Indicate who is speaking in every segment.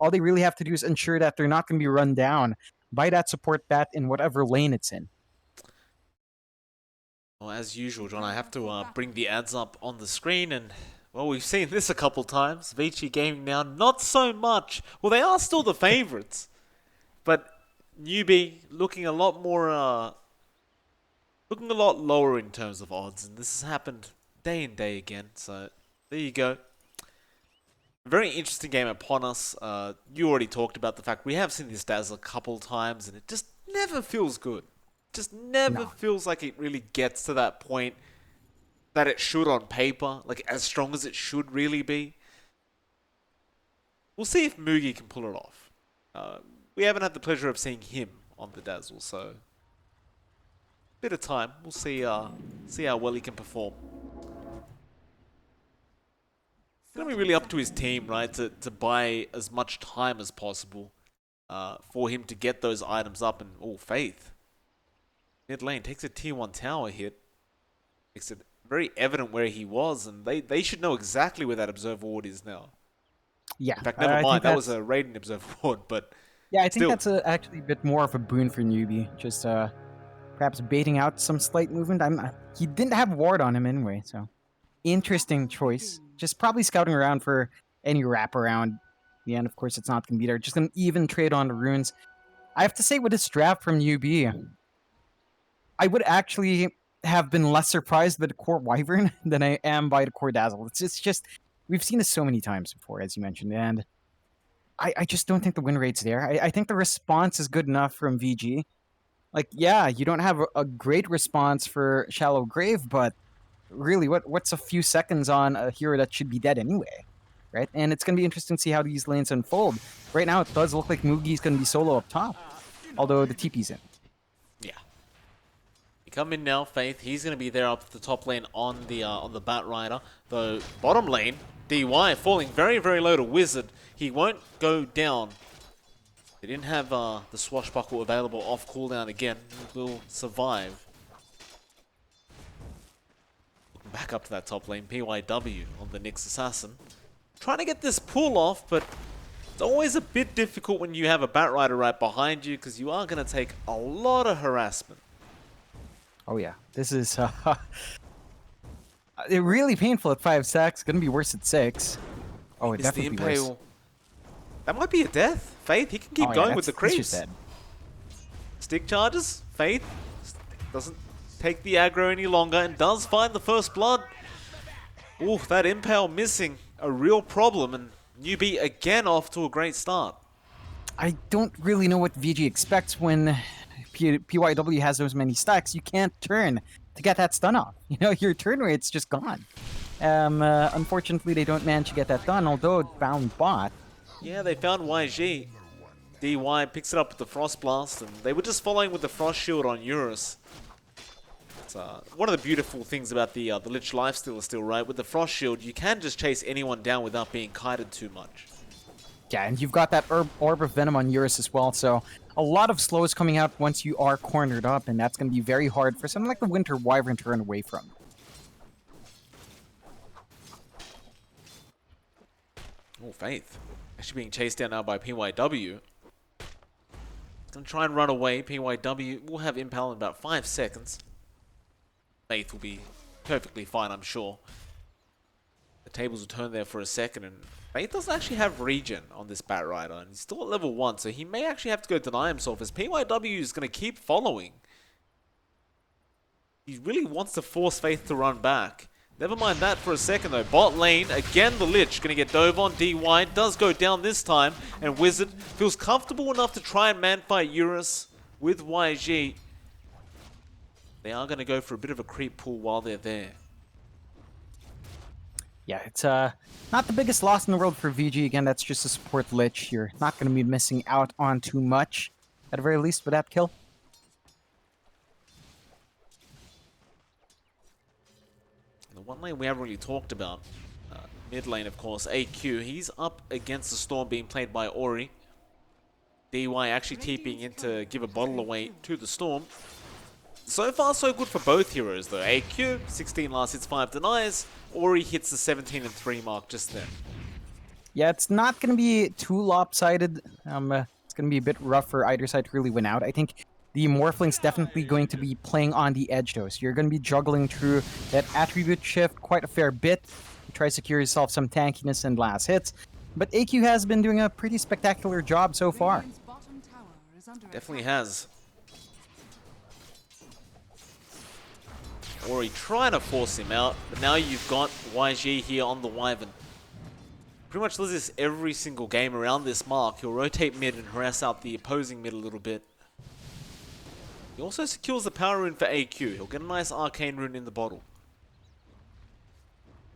Speaker 1: all they really have to do is ensure that they're not going to be run down by that support bat in whatever lane it's in.
Speaker 2: Well, as usual, John, I have to bring the ads up on the screen, and well, we've seen this a couple times. Vici Gaming now, not so much. Well, they are still the favorites, but Newbee looking a lot more, looking a lot lower in terms of odds, and this has happened day and day again. So there you go. Very interesting game upon us. You already talked about the fact we have seen this Dazzle a couple times, and it just never feels good. Just never feels like it really gets to that point that it should on paper, like as strong as it should really be. We'll see if Mugi can pull it off. We haven't had the pleasure of seeing him on the Dazzle, so bit of time. We'll see how well he can perform. It's going to be really up to his team, right, to buy as much time as possible for him to get those items up. And, oh, Faith. Mid lane takes a tier 1 tower hit. Makes it very evident where he was, and they should know exactly where that observer ward is now.
Speaker 1: Yeah.
Speaker 2: In fact, never mind. That was a Raiden observer ward, but
Speaker 1: yeah, I think that's actually a bit more of a boon for Newbee. Just perhaps baiting out some slight movement. He didn't have ward on him anyway, so interesting choice. Just probably scouting around for any wraparound. Yeah, and of course it's not going to be there. Just going to even trade on the runes. I have to say, with this draft from Newbee, I would actually have been less surprised by the core Wyvern than I am by the core Dazzle. It's just, we've seen this so many times before, as you mentioned, and I just don't think the win rate's there. I think the response is good enough from VG. Like, yeah, you don't have a great response for Shallow Grave, but really, what's a few seconds on a hero that should be dead anyway, right? And it's going to be interesting to see how these lanes unfold. Right now, it does look like Mugi's going to be solo up top, although the TP's in.
Speaker 2: Yeah. You come in now, Faith. He's going to be there up the top lane on the Bat Rider. The bottom lane, DY falling very, very low to Wizard. He won't go down. They didn't have the Swashbuckle available off cooldown again. He will survive. Looking back up to that top lane, PYW on the Nyx Assassin. Trying to get this pull off, but it's always a bit difficult when you have a Bat Rider right behind you, because you are going to take a lot of harassment.
Speaker 1: Oh yeah, this is really painful at 5 stacks. Going to be worse at 6. Oh, it definitely worse.
Speaker 2: That might be a death. Faith, he can keep going with the creeps. Stick charges. Faith doesn't take the aggro any longer and does find the first blood. Ooh, that impale missing. A real problem, and Newbee again off to a great start.
Speaker 1: I don't really know what VG expects when PYW has those many stacks. You can't turn to get that stun off. You know, your turn rate's just gone. Unfortunately, they don't manage to get that done, although it found bot.
Speaker 2: Yeah, they found YG. DY picks it up with the Frost Blast, and they were just following with the Frost Shield on Eurus. It's, one of the beautiful things about the Lich lifesteal is still, right? With the Frost Shield, you can just chase anyone down without being kited too much.
Speaker 1: Yeah, and you've got that Orb of Venom on Eurus as well, so a lot of slows coming out once you are cornered up, and that's going to be very hard for something like the Winter Wyvern to run away from.
Speaker 2: Oh, Faith. Actually being chased down now by PYW. Gonna try and run away. PYW will have Impale in about 5 seconds. Faith will be perfectly fine, I'm sure. The tables will turn there for a second, and Faith doesn't actually have regen on this Bat Rider, and he's still at level 1, so he may actually have to go deny himself, as PYW is going to keep following. He really wants to force Faith to run back. Never mind that for a second though. Bot lane, again the Lich, going to get dove on. DY does go down this time, and Wizard feels comfortable enough to try and man-fight Eurus with YG. They are going to go for a bit of a creep pull while they're there.
Speaker 1: Yeah, it's not the biggest loss in the world for VG. Again, that's just a support Lich. You're not going to be missing out on too much, at the very least, with that kill.
Speaker 2: The one lane we haven't really talked about, mid lane of course, AQ, he's up against the Storm being played by Ori. DY actually TPing in to give a bottle away to the Storm. So far so good for both heroes though. AQ, 16 last hits, 5 denies. Ori hits the 17 and 3 mark just then.
Speaker 1: Yeah, it's not going to be too lopsided. It's going to be a bit rough for either side to really win out. I think the Morphling's definitely going to be playing on the edge, though. So you're going to be juggling through that attribute shift quite a fair bit. You try to secure yourself some tankiness and last hits. But AQ has been doing a pretty spectacular job so far.
Speaker 2: Definitely has. Ori trying to force him out, but now you've got YG here on the Wyvern. Pretty much does this every single game around this mark. He'll rotate mid and harass out the opposing mid a little bit. He also secures the power rune for AQ. He'll get a nice arcane rune in the bottle.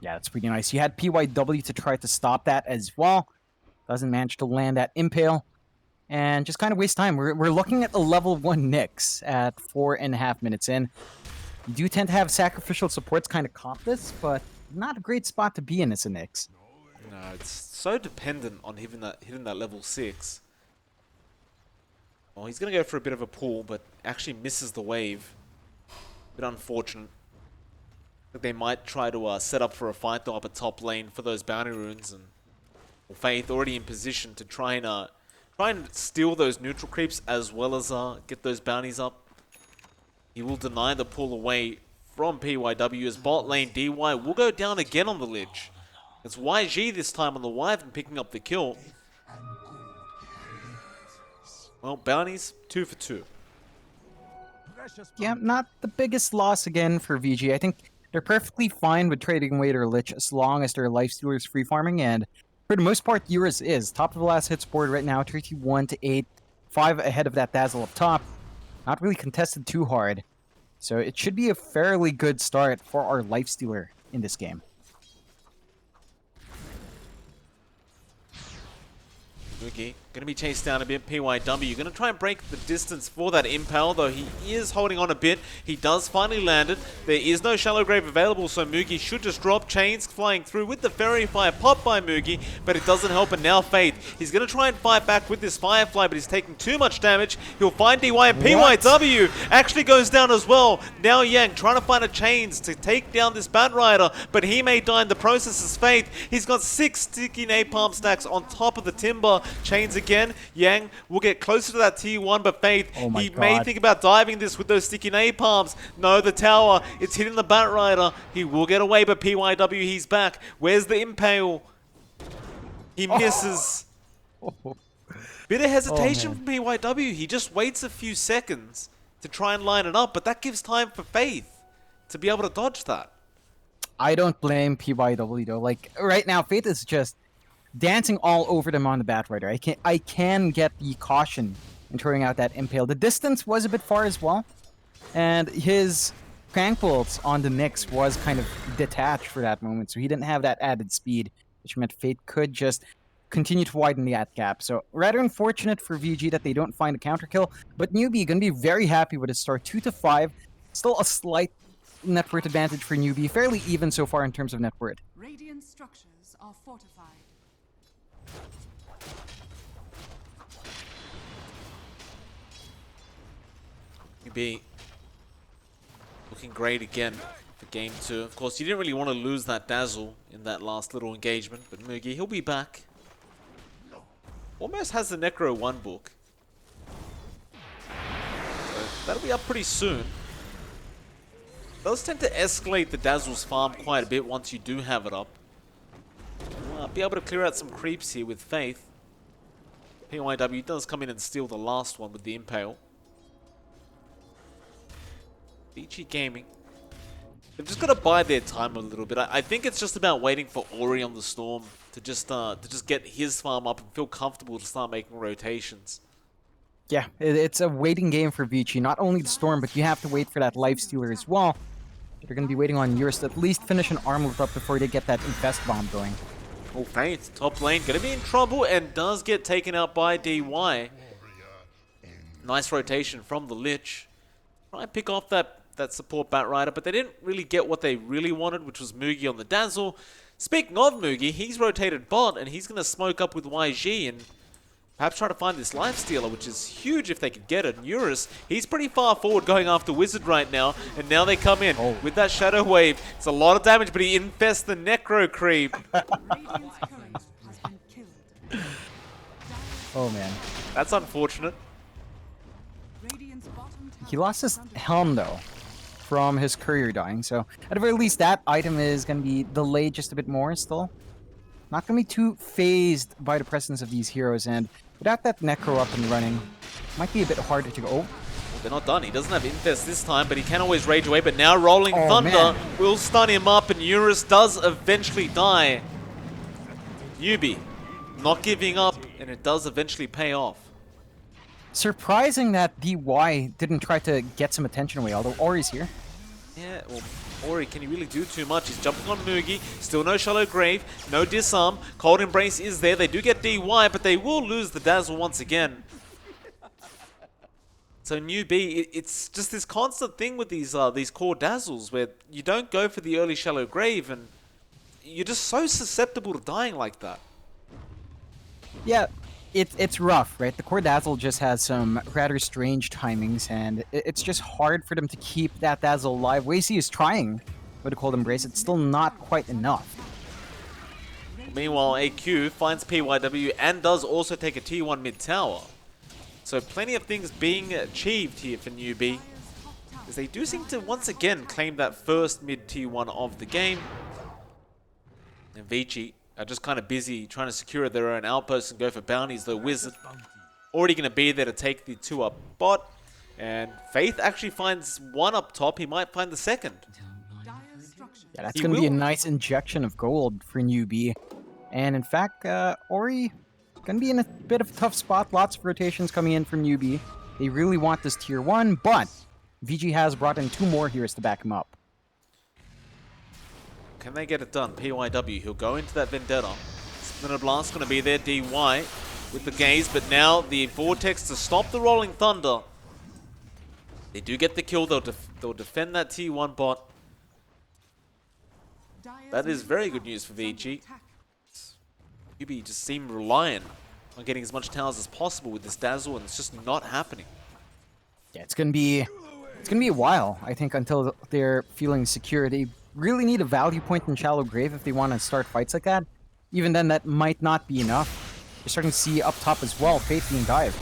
Speaker 1: Yeah, that's pretty nice. You had PYW to try to stop that as well. Doesn't manage to land that Impale. And just kind of waste time. We're looking at a level 1 Nyx at 4.5 minutes in. You do tend to have sacrificial supports kind of comp this, but not a great spot to be in as a Nyx.
Speaker 2: No, it's so dependent on hitting that level 6. Well, he's going to go for a bit of a pull, but actually misses the wave. Bit unfortunate. They might try to set up for a fight though up at top lane for those bounty runes, and Faith already in position to try and steal those neutral creeps as well as get those bounties up. He will deny the pull away from PYW as bot lane DY will go down again on the Lich. It's YG this time on the Wyvern picking up the kill. Well, bounties 2 for 2.
Speaker 1: Yeah, not the biggest loss again for VG. I think they're perfectly fine with trading away their Lich as long as their lifestealer's free farming, and for the most part, Eurus is top of the last hits board right now, 31 to 8, 5 ahead of that Dazzle up top. Not really contested too hard, so it should be a fairly good start for our lifestealer in this game.
Speaker 2: Newbee going to be chased down a bit. PYW going to try and break the distance for that Impale, though he is holding on a bit. He does finally land it. There is no shallow grave available, so Mugi should just drop. Chains flying through with the Fairy Fire popped by Mugi, but it doesn't help. And now Faith, he's going to try and fight back with this Firefly, but he's taking too much damage. He'll find DY, and PYW actually goes down as well. Now Yang trying to find a Chains to take down this Bat Rider, but he may die in the process as Faith. He's got 6 sticky napalm stacks on top of the Timber. Chains again. Yang will get closer to that T1, but Faith, he may think about diving this with those sticky napalms. No, the tower, it's hitting the Bat Rider. He will get away, but PYW, he's back. Where's the Impale? He misses. Bit of hesitation from PYW. He just waits a few seconds to try and line it up, but that gives time for Faith to be able to dodge that.
Speaker 1: I don't blame PYW though. Like, right now, Faith is just dancing all over them on the Bat Rider. I can get the caution in throwing out that Impale. The distance was a bit far as well, and his crank bolts on the Nyx was kind of detached for that moment, so he didn't have that added speed, which meant Fate could just continue to widen the gap. So rather unfortunate for VG that they don't find a counter kill, but Newbee gonna be very happy with his start. 2 to 5, still a slight net worth advantage for Newbee, fairly even so far in terms of net worth.
Speaker 3: Radiant structures are fortified.
Speaker 2: Newbee looking great again for game 2. Of course, you didn't really want to lose that Dazzle in that last little engagement, but Mugi, he'll be back. Almost has the Necro 1 book. So that'll be up pretty soon. Those tend to escalate the Dazzle's farm quite a bit once you do have it up. We'll be able to clear out some creeps here with Faith. PYW does come in and steal the last one with the Impale. Vici Gaming, they've just got to bide their time a little bit. I think it's just about waiting for Ori on the Storm to just get his farm up and feel comfortable to start making rotations.
Speaker 1: Yeah, it's a waiting game for Vici. Not only the Storm, but you have to wait for that Lifestealer as well. They're going to be waiting on Eurus to at least finish an Armlet up before they get that Infest Bomb going.
Speaker 2: Oh, Faith, top lane, going to be in trouble and does get taken out by DY. Nice rotation from the Lich. Try and pick off that support Bat Rider, but they didn't really get what they really wanted, which was Mugi on the Dazzle. Speaking of Mugi, he's rotated bot, and he's going to smoke up with YG and perhaps try to find this Lifestealer, which is huge if they could get it. And Eurus, he's pretty far forward going after Wizard right now, and now they come in with that Shadow Wave. It's a lot of damage, but he infests the Necro Creep.
Speaker 1: Oh man.
Speaker 2: That's unfortunate.
Speaker 3: Radiant's bottom tower
Speaker 1: He lost his
Speaker 3: is under
Speaker 1: helm though from his courier dying, so at the very least that item is going to be delayed just a bit more still. Not going to be too phased by the presence of these heroes, and without that Necro up and running, might be a bit harder to go. Oh,
Speaker 2: They're not done. He doesn't have Infest this time, but he can always rage away. But now Rolling
Speaker 1: Oh,
Speaker 2: Thunder
Speaker 1: man.
Speaker 2: will stun him up, and Eurus does eventually die. Newbee not giving up, and it does eventually pay off.
Speaker 1: surprising that DY didn't try to get some attention away, although Ori's here.
Speaker 2: Yeah, well, Ori, can he really do too much? He's jumping on Mugi, still no Shallow Grave, no Disarm, Cold Embrace is there, they do get DY, but they will lose the Dazzle once again. So Newbee, it's just this constant thing with these core Dazzles where you don't go for the early Shallow Grave and you're just so susceptible to dying like that.
Speaker 1: Yeah, it's rough, right? The core Dazzle just has some rather strange timings, and it's just hard for them to keep that Dazzle alive. Vici is trying with a Cold Embrace. It's still not quite enough.
Speaker 2: Meanwhile, AQ finds PYW and does also take a T1 mid tower. So plenty of things being achieved here for Newbee, as they do seem to once again claim that first mid T1 of the game. And Vici are just kind of busy trying to secure their own outposts and go for bounties, though Wizard already going to be there to take the 2 up bot. And Faith actually finds 1 up top, he might find the 2nd.
Speaker 3: dire structures.
Speaker 1: Yeah, that's
Speaker 2: He
Speaker 1: going to be a
Speaker 2: will.
Speaker 1: nice injection of gold for Newbee. And in fact, Ori going to be in a bit of a tough spot. Lots of rotations coming in from Newbee. They really want this tier 1, but VG has brought in 2 more heroes to back him up.
Speaker 2: Can they get it done? PYW, he'll go into that Vendetta. Splinter Blast going to be there, DY with the gaze, but now the Vortex to stop the Rolling Thunder. They do get the kill, they'll defend that T1 bot.
Speaker 3: Dire's
Speaker 2: That is
Speaker 3: middle
Speaker 2: very
Speaker 3: tower
Speaker 2: good news for
Speaker 3: is under
Speaker 2: VG.
Speaker 3: attack.
Speaker 2: Newbee just seem reliant on getting as much towers as possible with this Dazzle, and it's just not happening.
Speaker 1: Yeah, it's gonna be a while, I think, until they're feeling secure. They really need a value point in Shallow Grave if they want to start fights like that. Even then, that might not be enough. You're starting to see up top as well, Faith being dived.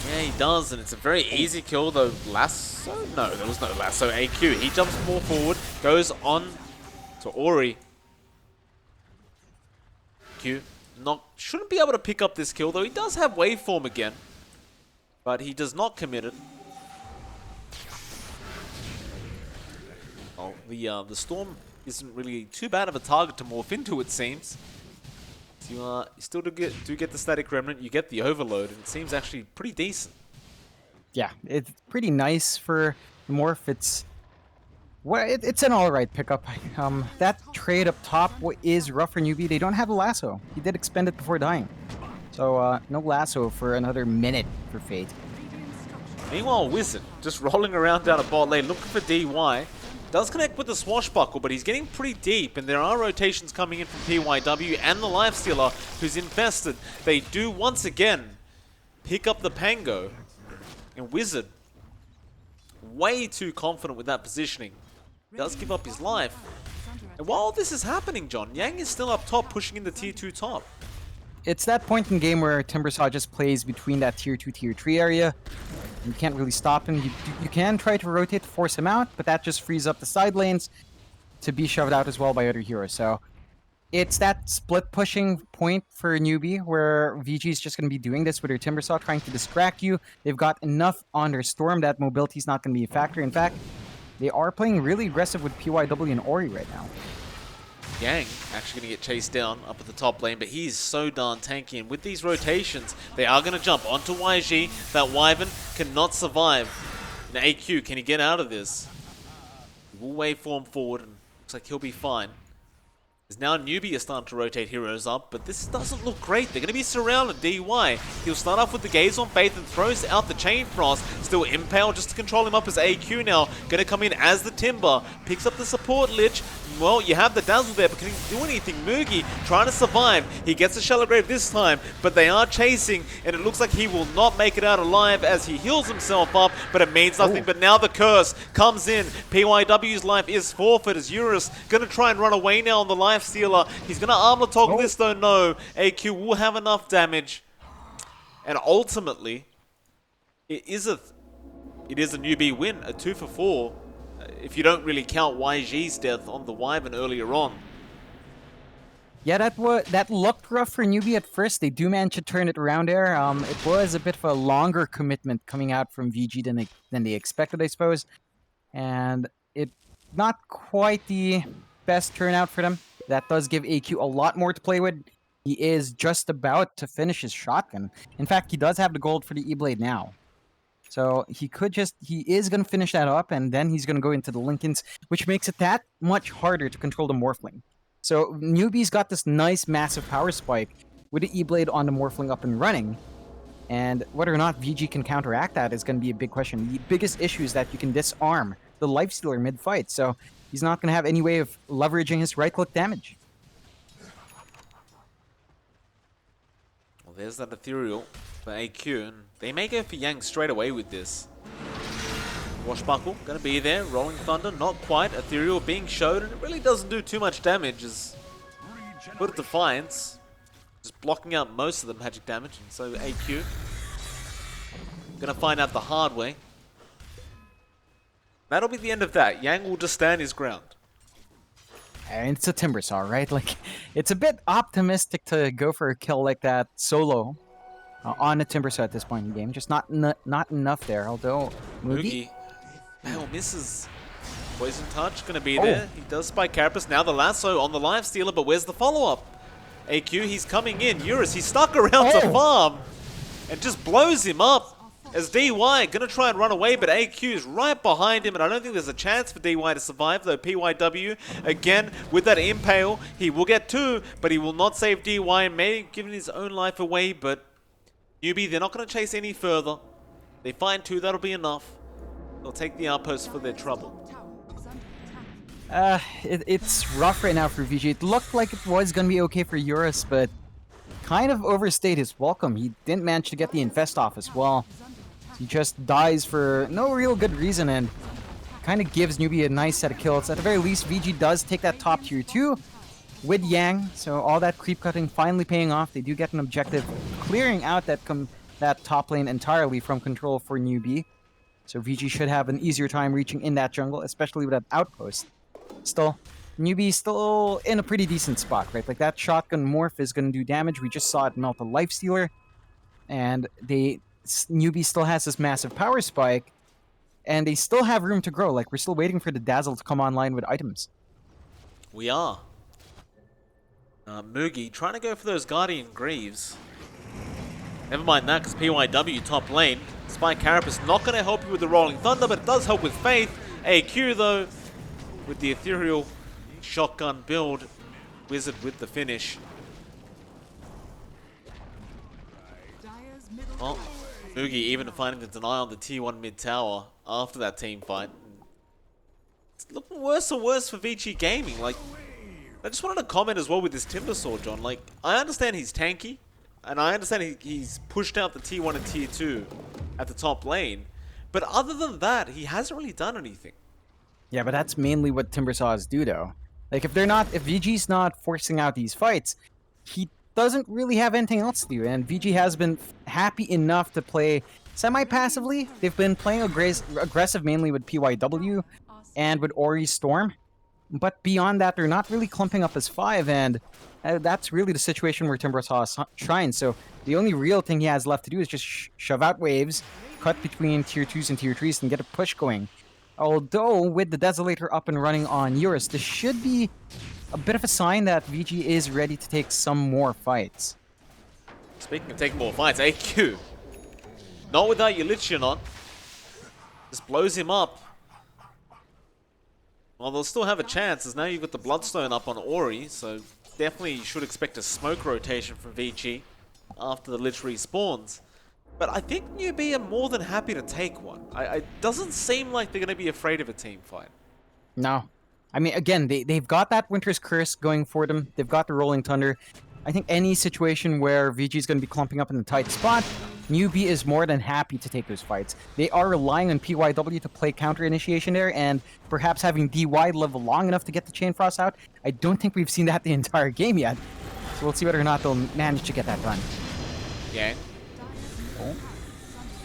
Speaker 2: Yeah, he does, and it's a very easy kill, though. Lasso? No, there was no Lasso. AQ, he jumps more forward, goes on to Ori. Q shouldn't be able to pick up this kill, though he does have waveform again, but he does not commit it. Oh, the Storm isn't really too bad of a target to morph into, it seems. So you still do get the Static Remnant, you get the Overload, and it seems actually pretty decent.
Speaker 1: Yeah, it's pretty nice for the morph. It's an alright pickup. That trade up top is rough for Newbee. They don't have a lasso. He did expend it before dying. So, no lasso for another minute for Fate.
Speaker 3: Radiant structures.
Speaker 2: Meanwhile, Wizard just rolling around down a bot lane looking for DY. Does connect with the Swashbuckle, but he's getting pretty deep, and there are rotations coming in from PYW and the Lifestealer, who's infested. They do once again pick up the Pango, and Wizard, way too confident with that positioning, does give up his life. And while this is happening, John, Yang is still up top, pushing in the tier 2 top.
Speaker 1: It's that point in game where Timbersaw just plays between that tier 2, tier 3 area. You can't really stop him. You can try to rotate to force him out, but that just frees up the side lanes to be shoved out as well by other heroes. So it's that split pushing point for Newbee where VG is just going to be doing this with their Timbersaw, trying to distract you. They've got enough on their Storm that mobility is not going to be a factor. In fact, they are playing really aggressive with PYW and Ori right now.
Speaker 2: Yang actually going to get chased down up at the top lane, but he's so darn tanky, and with these rotations, they are going to jump onto YG. That Wyvern cannot survive. And AQ, can he get out of this? He will waveform forward, and looks like he'll be fine. As now Newbee is starting to rotate heroes up, but this doesn't look great. They're going to be surrounded. DY, he'll start off with the Gaze on Faith and throws out the Chain Frost. Still Impale just to control him up as AQ now. Going to come in as the Timber. Picks up the support Lich. Well, you have the Dazzle there, but can he do anything? Mugi trying to survive. He gets the Shallow Grave this time, but they are chasing, and it looks like he will not make it out alive as he heals himself up, but it means nothing. But now the curse comes in. PYW's life is forfeit as Eurus going to try and run away now on the Lifestealer. He's going to armor toggle this though, no. AQ will have enough damage. And ultimately, it is a Newbee win, a 2 for 4, if you don't really count YG's death on the Wyvern earlier on.
Speaker 1: Yeah, that looked rough for Newbie at first. They do manage to turn it around there. It was a bit of a longer commitment coming out from VG than they expected, I suppose, and it not quite the best turnout for them. That does give AQ a lot more to play with. He is just about to finish his shotgun. In fact, he does have the gold for the E-Blade now. So he is going to finish that up, and then he's going to go into the Lincolns, which makes it that much harder to control the Morphling. So Newbee's got this nice massive power spike with the E-Blade on the Morphling up and running, and whether or not VG can counteract that is going to be a big question. The biggest issue is that you can disarm the Lifestealer mid-fight, so he's not going to have any way of leveraging his right-click damage.
Speaker 2: Well, there's that Ethereal for AQ, and they may go for Yang straight away with this. Washbuckle gonna be there. Rolling Thunder, not quite. Ethereal being showed, and it really doesn't do too much damage. As Put of Defiance just blocking out most of the magic damage, and so AQ gonna find out the hard way. That'll be the end of that. Yang will just stand his ground.
Speaker 1: And it's a Timbersaw, right? Like, it's a bit optimistic to go for a kill like that solo on a Timbersaw at this point in the game. Just not enough there. Although
Speaker 2: Moogie, Bale misses. Poison Touch gonna be there. He does spike Carapace. Now the lasso on the Lifestealer, but where's the follow-up? AQ, he's coming in. Eurus, he's stuck around to farm and just blows him up. As DY gonna try and run away, but AQ is right behind him, and I don't think there's a chance for DY to survive, though PYW, again, with that Impale, he will get 2, but he will not save DY, and may have given his own life away, but Newbee, they're not gonna chase any further. They find 2, that'll be enough. They'll take the outpost for their trouble.
Speaker 1: It's rough right now for VG. It looked like it was gonna be okay for Eurus, but kind of overstayed his welcome. He didn't manage to get the Infest off as well. He just dies for no real good reason and kind of gives Newbee a nice set of kills. At the very least, VG does take that top tier 2 with Yang, so all that creep cutting finally paying off. They do get an objective, clearing out that top lane entirely from control for Newbee. So VG should have an easier time reaching in that jungle, especially with that outpost. Still, Newbee's still in a pretty decent spot, right? Like, that shotgun morph is going to do damage. We just saw it melt a Lifestealer, and Newbee still has this massive power spike, and they still have room to grow. Like, we're still waiting for the Dazzle to come online with items.
Speaker 2: We are. Moogie trying to go for those Guardian Greaves. Never mind that, because PYW top lane. Spike Carapace not going to help you with the Rolling Thunder, but it does help with Faith. AQ, though, with the Ethereal shotgun build. Wizard with the finish. Oh. Moogie even finding the deny on the T1 mid tower after that team fight. It's looking worse and worse for Vici Gaming. Like, I just wanted to comment as well with this Timbersaw, John. Like, I understand he's tanky, and I understand he's pushed out the T1 and Tier 2 at the top lane, but other than that, he hasn't really done anything.
Speaker 1: Yeah, but that's mainly what Timbersaws do, though. Like, if VG's not forcing out these fights, he doesn't really have anything else to do, and VG has been happy enough to play semi-passively. They've been playing aggressive mainly with PYW and with Ori Storm, but beyond that, they're not really clumping up as 5, and that's really the situation where Timbersaw shines. So the only real thing he has left to do is just shove out waves, cut between Tier 2s and Tier 3s, and get a push going. Although, with the Desolator up and running on Eurus, this should be a bit of a sign that VG is ready to take some more fights.
Speaker 2: Speaking of taking more fights, AQ. Not without your Lich on. Just blows him up. Well, they'll still have a chance, as now you've got the Bloodstone up on Ori, so definitely you should expect a smoke rotation from VG after the Lich respawns. But I think Newbee are more than happy to take one. It doesn't seem like they're going to be afraid of a team fight.
Speaker 1: No. I mean, again, they've got that Winter's Curse going for them. They've got the Rolling Thunder. I think any situation where VG is going to be clumping up in the tight spot, Newbee is more than happy to take those fights. They are relying on PYW to play counter initiation there, and perhaps having DY level long enough to get the Chain Frost out. I don't think we've seen that the entire game yet. So we'll see whether or not they'll manage to get that done.
Speaker 2: Yeah.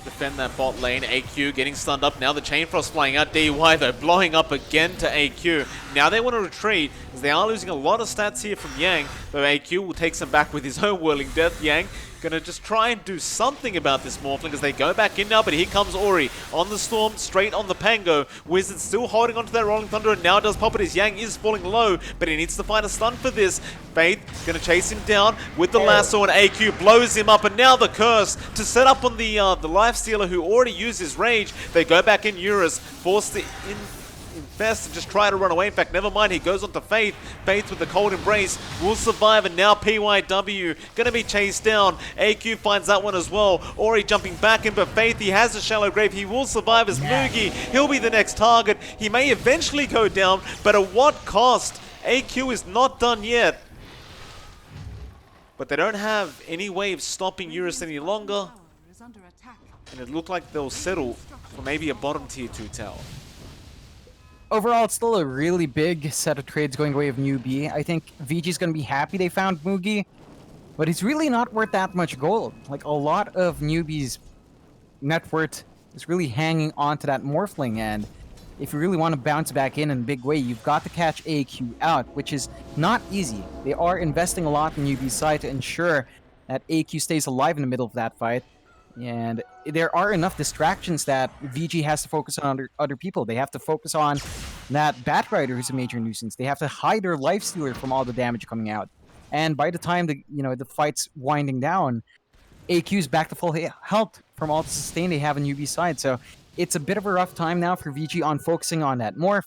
Speaker 2: defend that bot lane. AQ getting stunned up. Now the Chain Frost flying out. DY though blowing up again to AQ. Now they want to retreat as they are losing a lot of stats here from Yang. Though AQ will take some back with his own Whirling Death. Yang gonna just try and do something about this Morphling as they go back in now, but here comes Ori on the Storm, straight on the Pango. Wizard still holding onto that Rolling Thunder and now does pop it as Yang is falling low, but he needs to find a stun for this. Faith gonna chase him down with the lasso and AQ blows him up, and now the curse to set up on the Lifestealer who already used his rage. They go back in Eurus, forced to invest and just try to run away. In fact, never mind, he goes on to Faith. Faith with the cold embrace will survive, and now PYW gonna be chased down. AQ finds that one as well. Ori jumping back in, but Faith, he has a shallow grave. He will survive as Mugi. He'll be the next target. He may eventually go down, but at what cost? AQ is not done yet. But they don't have any way of stopping Eurus any longer,
Speaker 3: Tower is under attack.
Speaker 2: and it looked like they'll settle for maybe a bottom tier 2 tower.
Speaker 1: Overall, it's still a really big set of trades going away of Newbee. I think VG's going to be happy they found Mugi, but he's really not worth that much gold. Like, a lot of Newbee's net worth is really hanging on to that Morphling, and if you really want to bounce back in a big way, you've got to catch AQ out, which is not easy. They are investing a lot in Newbee's side to ensure that AQ stays alive in the middle of that fight. And there are enough distractions that VG has to focus on other people. They have to focus on that Batrider who's a major nuisance. They have to hide their Lifestealer from all the damage coming out. And by the time the fight's winding down, AQ's back to full health from all the sustain they have on Newbee's side. So it's a bit of a rough time now for VG on focusing on that Morph.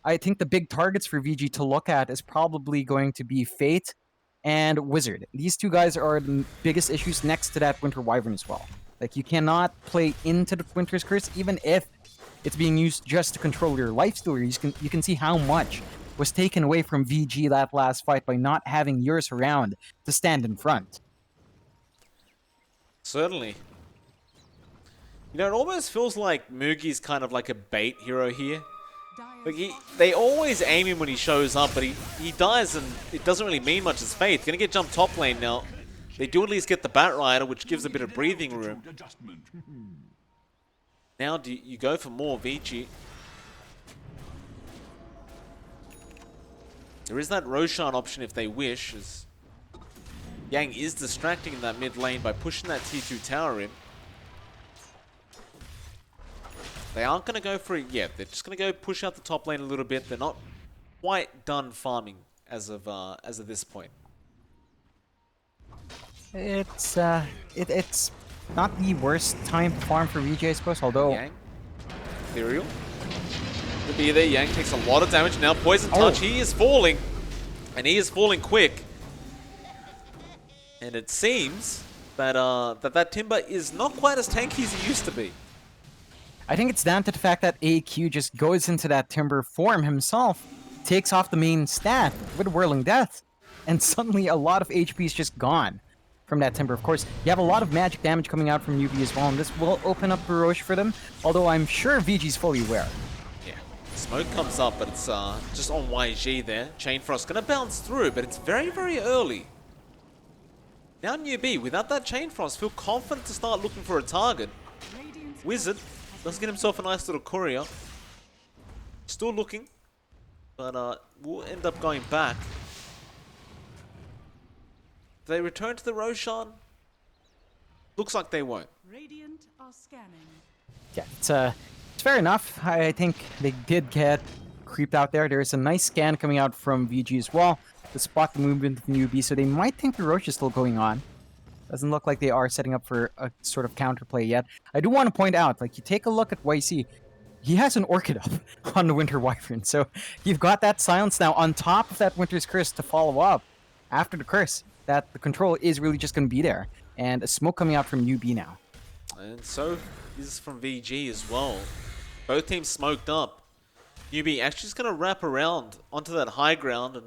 Speaker 1: I think the big targets for VG to look at is probably going to be Fate and Wizard. These two guys are the biggest issues next to that Winter Wyvern as well. Like, you cannot play into the Winter's Curse, even if it's being used just to control your Lifestealer. You can see how much was taken away from VG that last fight by not having Eurus around to stand in front.
Speaker 2: Certainly. You know, it almost feels like Mugi's kind of like a bait hero here. Like, they always aim him when he shows up, but he dies and it doesn't really mean much as Faith. Gonna get jumped top lane now. They do at least get the Batrider, which gives a bit of breathing room. Now do you go for more Vici? There is that Roshan option if they wish, as Yang is distracting in that mid lane by pushing that T2 tower in. They aren't going to go for it yet. They're just going to go push out the top lane a little bit. They're not quite done farming as of this point.
Speaker 1: It's not the worst time to farm for VG, I suppose, although...
Speaker 2: Yang. Ethereal. The be there. Yang takes a lot of damage now. Poison touch. He is falling. And he is falling quick. And it seems that that Timber is not quite as tanky as he used to be.
Speaker 1: I think it's down to the fact that AQ just goes into that Timber form himself, takes off the main stat with Whirling Death, and suddenly a lot of HP is just gone from that Timber. Of course, you have a lot of magic damage coming out from Newbee as well, and this will open up Baroche for them, although I'm sure VG's fully aware.
Speaker 2: Yeah, smoke comes up, but it's just on YG there. Chain Frost gonna bounce through, but it's very, very early. Now Newbee, without that Chain Frost, feel confident to start looking for a target. Wizard does get himself a nice little courier. Still looking, but will end up going back. Do they return to the Roshan? Looks like they won't.
Speaker 3: Radiant are scanning.
Speaker 1: Yeah, it's fair enough. I think they did get creeped out there. There's a nice scan coming out from VG as well to spot the movement of Newbee, so they might think the Roche is still going on. Doesn't look like they are setting up for a sort of counterplay yet. I do want to point out, like, you take a look at YC, he has an Orchid up on the Winter Wyvern, so you've got that silence now on top of that Winter's Curse to follow up after the curse, that the control is really just going to be there. And a smoke coming out from Newbee now.
Speaker 2: And so is from VG as well. Both teams smoked up. Newbee actually just going to wrap around onto that high ground, and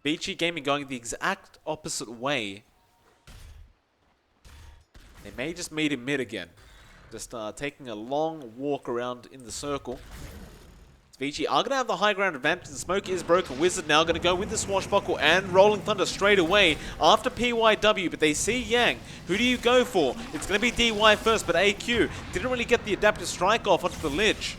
Speaker 2: Vici Gaming going the exact opposite way. They may just meet in mid again. Just taking a long walk around in the circle. Vici are going to have the high ground advantage. The smoke is broken. Wizard now going to go with the Swashbuckle and Rolling Thunder straight away after PYW, but they see Yang. Who do you go for? It's going to be DY first, but AQ didn't really get the adaptive strike off onto the Lich.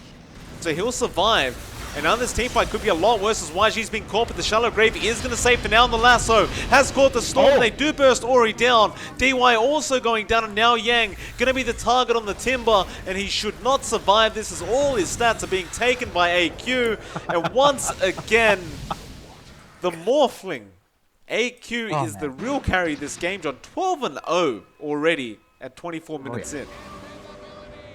Speaker 2: So he'll survive. And now this team fight could be a lot worse as YG's been caught, but the Shallow Grave is going to save for now on the lasso. Has caught the storm. They do burst Ori down. DY also going down, and now Yang going to be the target on the Timber, and he should not survive this as all his stats are being taken by AQ. And once again, the Morphling. AQ is the real carry this game, John. 12-0 already at 24 minutes in.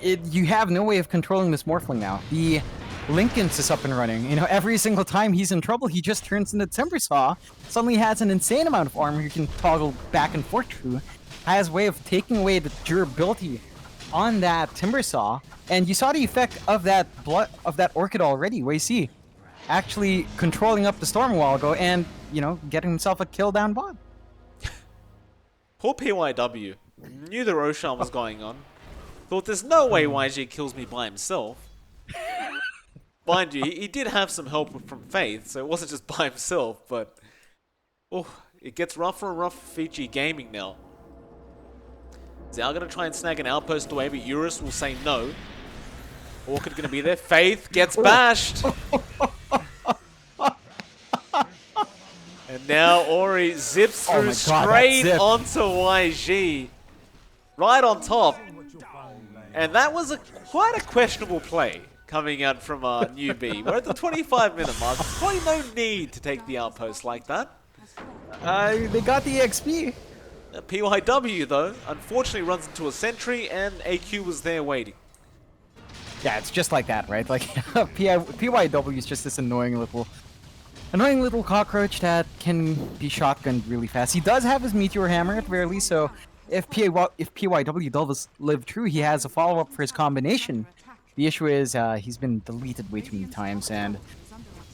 Speaker 1: You have no way of controlling this Morphling now. The Lincoln's is up and running. You know, every single time he's in trouble, he just turns into Timbersaw. Suddenly has an insane amount of armor he can toggle back and forth through. Has a way of taking away the durability on that Timbersaw. And you saw the effect of that Orchid already, where you see actually controlling up the Storm a while ago and, you know, getting himself a kill down bot.
Speaker 2: Poor PYW. Knew the Roshan was going on. Thought there's no way YG kills me by himself. Mind you, he did have some help from Faith, so it wasn't just by himself, but it gets rougher and rougher for Fiji Gaming now. Zhao gonna try and snag an outpost away, but Eurus will say no. Orchid gonna be there. Faith gets bashed. And now Ori zips through straight onto YG. Right on top. And that was quite a questionable play coming out from Newbee. We're at the 25-minute mark. Probably no need to take the outpost like that.
Speaker 1: They got the XP.
Speaker 2: PYW, though, unfortunately runs into a sentry, and AQ was there waiting.
Speaker 1: Yeah, it's just like that, right? Like, PYW is just this annoying little cockroach that can be shotgunned really fast. He does have his Meteor Hammer at the very least, so if PYW does live true, he has a follow-up for his combination. The issue is he's been deleted way too many times, and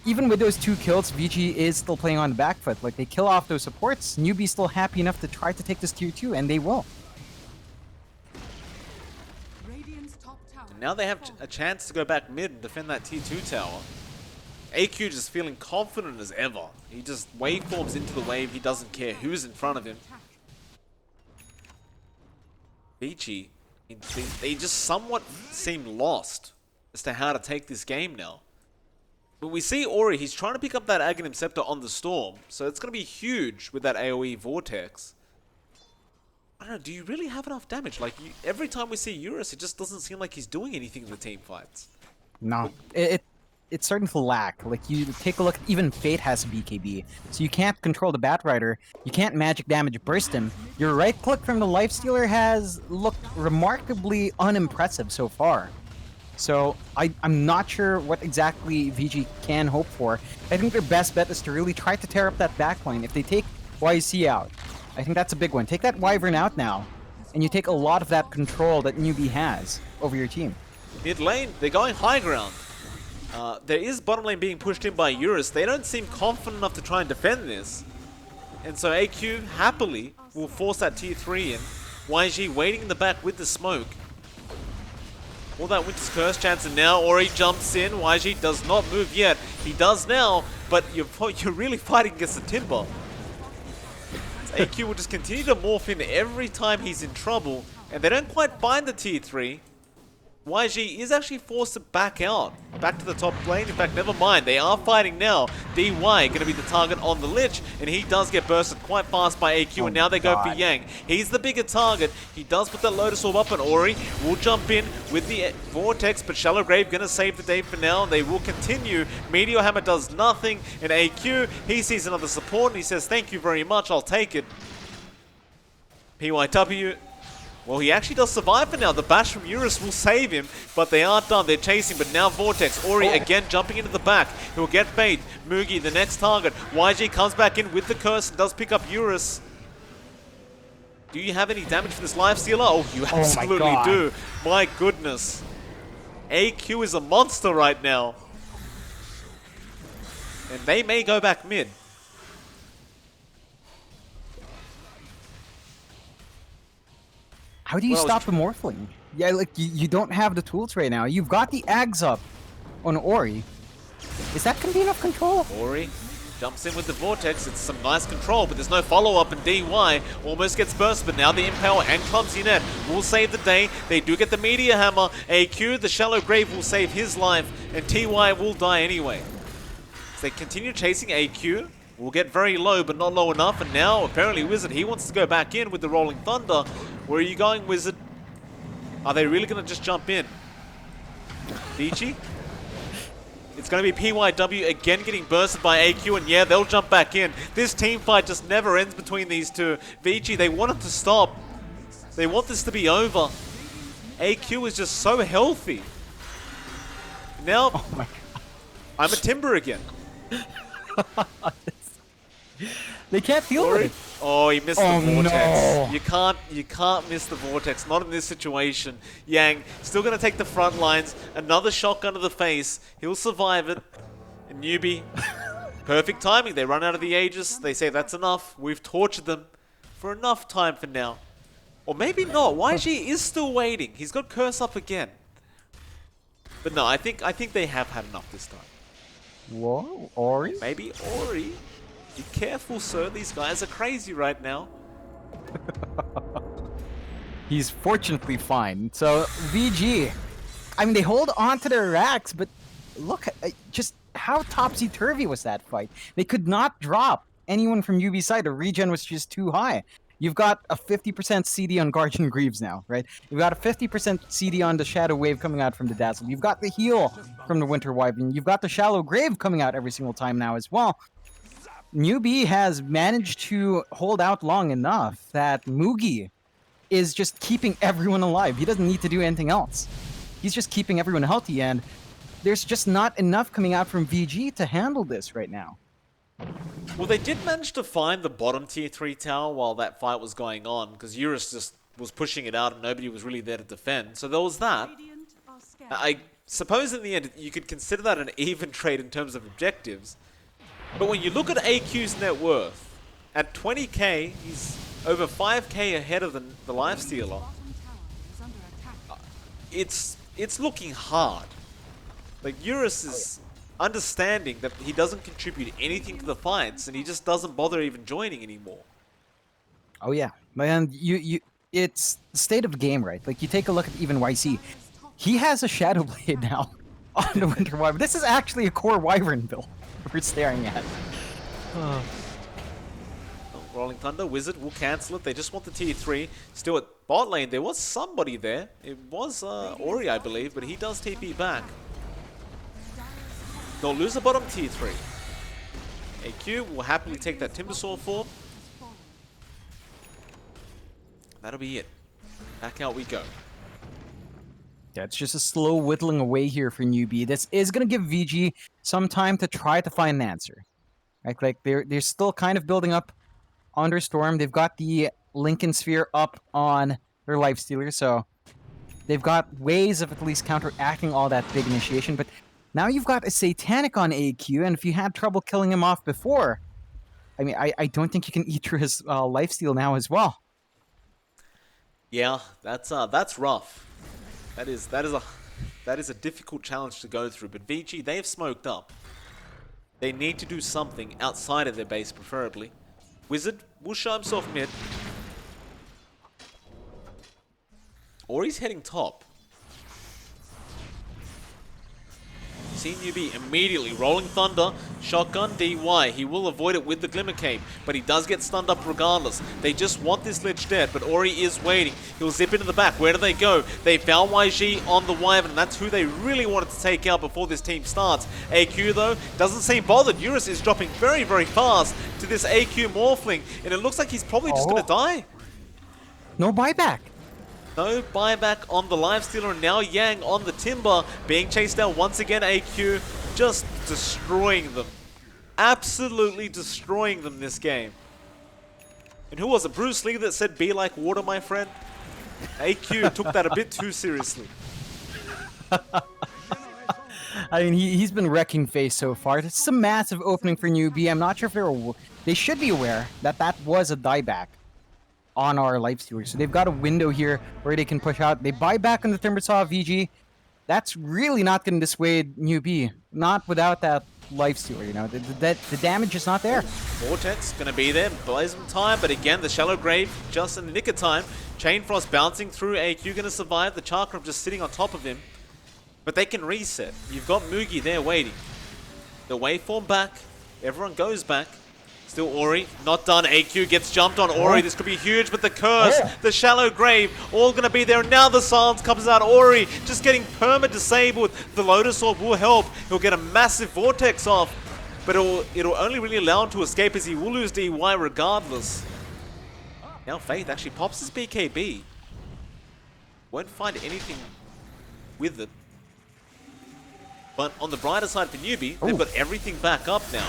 Speaker 1: even with those 2 kills, Vici is still playing on the back foot. Like, they kill off those supports, Newbee's still happy enough to try to take this tier 2, and they will.
Speaker 2: And now they have a chance to go back mid and defend that tier 2 tower. AQ just feeling confident as ever. He just waveforms into the wave, he doesn't care who's in front of him. Vici, they just somewhat seem lost as to how to take this game now. But we see Ori, he's trying to pick up that Aghanim Scepter on the Storm, so it's going to be huge with that AoE Vortex. I don't know, do you really have enough damage? Like, every time we see Eurus, it just doesn't seem like he's doing anything in the team fights.
Speaker 1: No, it's starting to lack. Like, you take a look, even Fate has BKB, so you can't control the Batrider, you can't magic damage burst him. Your right click from the Lifestealer has looked remarkably unimpressive so far. So, I'm not sure what exactly VG can hope for. I think their best bet is to really try to tear up that backline. If they take YC out, I think that's a big one. Take that Wyvern out now, and you take a lot of that control that Newbee has over your team.
Speaker 2: Mid lane, they're going high ground. There is bottom lane being pushed in by Eurus. They don't seem confident enough to try and defend this. And so AQ happily will force that tier 3 in. YG waiting in the back with the smoke. All that Winter's Curse chance, and now Ori jumps in. YG does not move yet. He does now, but you're really fighting against the Timber. AQ will just continue to morph in every time he's in trouble, and they don't quite find the tier 3. YG is actually forced to back out, back to the top lane. In fact, never mind, they are fighting now. DY going to be the target on the Lich, and he does get bursted quite fast by AQ, and now they go for Yang. He's the bigger target. He does put that Lotus Orb up, and Ori will jump in with the Vortex, but Shallow Grave going to save the day for now. They will continue. Meteor Hammer does nothing, and AQ, he sees another support, and he says, thank you very much, I'll take it. PYW... well, he actually does survive for now. The bash from Eurus will save him, but they aren't done. They're chasing, but now Vortex. Ori again jumping into the back. He'll get Faith. Mugi, the next target. YG comes back in with the curse and does pick up Eurus. Do you have any damage for this Lifestealer? Oh, you absolutely do. My goodness. AQ is a monster right now. And they may go back mid.
Speaker 1: How do you stop the Morphling? Yeah, like, you don't have the tools right now. You've got the Ags up on Ori, Is that going to be enough control?
Speaker 2: Ori jumps in with the Vortex. It's some nice control, but there's no follow-up, and DY almost gets burst, but now the Impale and Clumsy Net will save the day. They do get the Meteor Hammer. AQ, the Shallow Grave, will save his life, and TY will die anyway. As they continue chasing AQ, will get very low, but not low enough, and now apparently Wizard, he wants to go back in with the Rolling Thunder. Where are you going, Wizard? Are they really going to just jump in? Vici? It's going to be PYW again getting bursted by AQ, and yeah, they'll jump back in. This team fight just never ends between these two. Vici, they want it to stop. They want this to be over. AQ is just so healthy. Now,
Speaker 1: Oh my
Speaker 2: I'm a Timber again.
Speaker 1: god. They can't deal with it.
Speaker 2: Oh, he missed
Speaker 1: Oh,
Speaker 2: the Vortex.
Speaker 1: no.
Speaker 2: You can't miss the Vortex, not in this situation. Yang still going to take the front lines. Another shotgun to the face. He'll survive it. And Newbee, perfect timing. They run out of the Aegis. They say that's enough. We've tortured them for enough time for now. Or maybe not. YG is still waiting. He's got Curse up again. But no, I think they have had enough this time.
Speaker 1: Whoa, Ori?
Speaker 2: Maybe Ori. Be careful, sir. These guys are crazy right now.
Speaker 1: He's fortunately fine. So, VG. I mean, they hold on to their racks, but look, just how topsy-turvy was that fight? They could not drop anyone from UB's side. The regen was just too high. You've got a 50% CD on Guardian Greaves now, right? You've got a 50% CD on the Shadow Wave coming out from the Dazzle. You've got the heal from the Winter Wyvern. You've got the Shallow Grave coming out every single time now as well. Newbee has managed to hold out long enough that Mugi is just keeping everyone alive. He doesn't need to do anything else. He's just keeping everyone healthy, and there's just not enough coming out from VG to handle this right now.
Speaker 2: Well, they did manage to find the bottom tier 3 tower while that fight was going on, because Eurus just was pushing it out and nobody was really there to defend. So there was that.
Speaker 3: Radiant are scanning.
Speaker 2: I suppose in the end you could consider that an even trade in terms of objectives. But when you look at AQ's net worth, at 20k, he's over 5k ahead of the Lifestealer.
Speaker 3: Bottom tower is under attack.
Speaker 2: It's looking hard. Like, Eurus is understanding that he doesn't contribute anything to the fights, and he just doesn't bother even joining anymore.
Speaker 1: Oh yeah, man, it's the state of the game, right? Like, you take a look at even YC. He has a Shadow Blade now on the Winter Wyvern. This is actually a core Wyvern build we're staring at.
Speaker 2: Rolling Thunder, Wizard will cancel it. They just want the tier 3. Still at bot lane, there was somebody there. It was Ori, I believe, but he does TP back. They'll lose the bottom tier 3. AQ will happily take that Timbersaw form. That'll be it. Back out we go.
Speaker 1: Yeah, it's just a slow whittling away here for Newbee. This is going to give VG some time to try to find an answer. Right? Like, they're still kind of building up on their Storm. They've got the Lincoln Sphere up on their Lifestealer, so they've got ways of at least counteracting all that big initiation. But now you've got a Satanic on AQ, and if you had trouble killing him off before, I mean, I don't think you can eat through his lifesteal now as well.
Speaker 2: Yeah, that's rough. That is a difficult challenge to go through. But Vici, they've smoked up. They need to do something outside of their base, preferably. Wizard will show himself mid. Or he's heading top. See Newbee immediately rolling Thunder, shotgun DY. He will avoid it with the Glimmer Cape, but he does get stunned up regardless. They just want this Lich dead, but Ori is waiting. He'll zip into the back. Where do they go? They found YG on the Wyvern, and that's who they really wanted to take out before this team starts. AQ, though, doesn't seem bothered. Eurus is dropping very, very fast to this AQ Morphling, and it looks like he's probably just going to die.
Speaker 1: No buyback.
Speaker 2: No buyback on the Lifestealer, and now Yang on the Timber, being chased down once again. AQ just destroying them. Absolutely destroying them this game. And who was it? Bruce Lee that said, "Be like water, my friend"? AQ took that a bit too seriously.
Speaker 1: I mean, he's been wrecking face so far. It's a massive opening for Newbee. I'm not sure if they should be aware that that was a dieback on our Lifestealer. So they've got a window here where they can push out. They buy back on the Timbersaw VG. That's really not going to dissuade Newbee. Not without that lifestealer, you know? The damage is not there.
Speaker 2: Vortex gonna be there, buys him time, but again, the Shallow Grave just in the nick of time. Chain Frost bouncing through, AQ gonna survive, the Chakram just sitting on top of him. But they can reset. You've got Mugi there waiting. The waveform back, everyone goes back. Still Ori, not done. AQ gets jumped on Ori. This could be huge, but the curse, the Shallow Grave, all going to be there. And now the silence comes out. Ori just getting perma-disabled. The Lotus Orb will help. He'll get a massive Vortex off, but it'll only really allow him to escape as he will lose DY regardless. Now Faith actually pops his BKB. Won't find anything with it. But on the brighter side for Newbee, they've got everything back up now.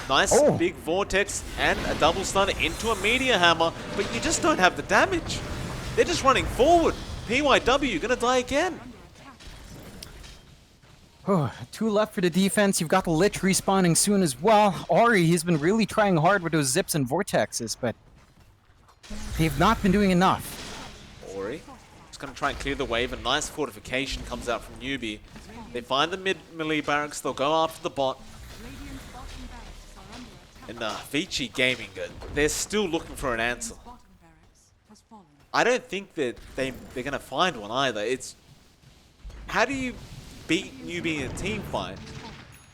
Speaker 2: Nice big Vortex and a double stun into a Meteor Hammer, but you just don't have the damage. They're just running forward. PYW gonna die again.
Speaker 1: Oh, 2 left for the defense. You've got the Lich respawning soon as well. Ori, he's been really trying hard with those zips and vortexes, but they've not been doing enough.
Speaker 2: Ori just gonna try and clear the wave. A nice fortification comes out from Newbee. They find the mid-melee barracks. They'll go after the bot. And Vici Gaming, they're still looking for an answer. I don't think that they're going to find one either. It's how do you beat Newbee in a team fight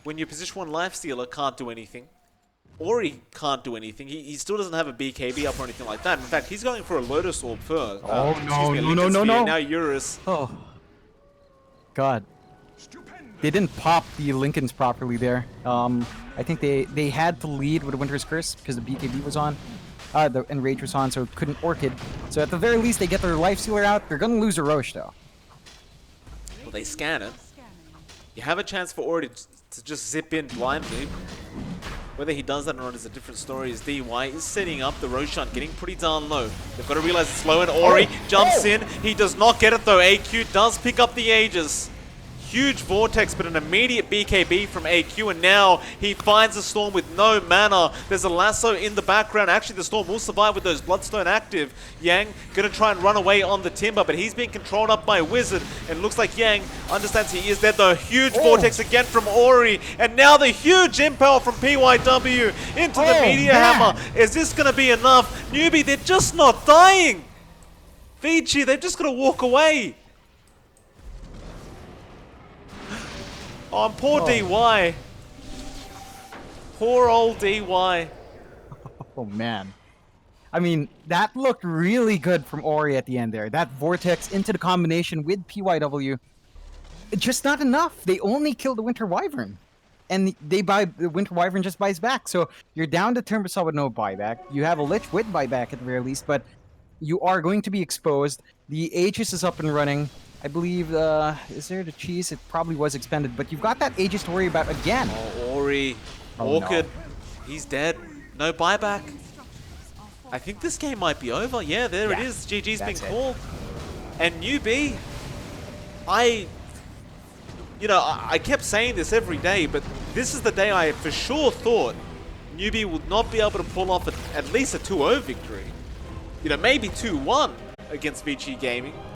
Speaker 2: when your position 1 lifestealer can't do anything? Ori can't do anything. He still doesn't have a BKB up or anything like that. In fact, he's going for a Lotus Orb first.
Speaker 1: No.
Speaker 2: Now Eurus.
Speaker 1: Oh. God. They didn't pop the Lincolns properly there. I think they had to lead with Winter's Curse because the BKB was on. And Rage was on, so it couldn't Orchid. So at the very least, they get their Lifestealer out. They're going to lose a Roche, though.
Speaker 2: Well, they scan it. You have a chance for Ori to just zip in blindly. Whether he does that or not is a different story. As DY is setting up the Roshan, getting pretty darn low. They've got to realize it's low, and Ori jumps in. He does not get it, though. AQ does pick up the Aegis. Huge Vortex, but an immediate BKB from AQ, and now he finds the Storm with no mana. There's a lasso in the background. Actually, the Storm will survive with those Bloodstone active. Yang gonna try and run away on the Timber, but he's being controlled up by Wizard, and looks like Yang understands he is dead, though. Huge Vortex again from Ori, and now the huge Impel from PYW into the Meteor Hammer. Is this gonna be enough? Newbee, they're just not dying. Vici, they're just gonna walk away. Oh, and poor DY. Poor old DY.
Speaker 1: Oh, man. I mean, that looked really good from Ori at the end there. That Vortex into the combination with PYW. It's just not enough. They only killed the Winter Wyvern. And the Winter Wyvern just buys back. So you're down to Timbersaw with no buyback. You have a Lich with buyback at the very least, but you are going to be exposed. The Aegis is up and running. I believe, is there the cheese? It probably was expended, but you've got that Aegis to worry about again.
Speaker 2: Oh, Ori. Orchid. No. He's dead. No buyback. I think this game might be over. Yeah, there it is. GG's been called. And Newbee, I kept saying this every day, but this is the day I for sure thought Newbee would not be able to pull off at least a 2-0 victory. Maybe 2-1 against Vici Gaming.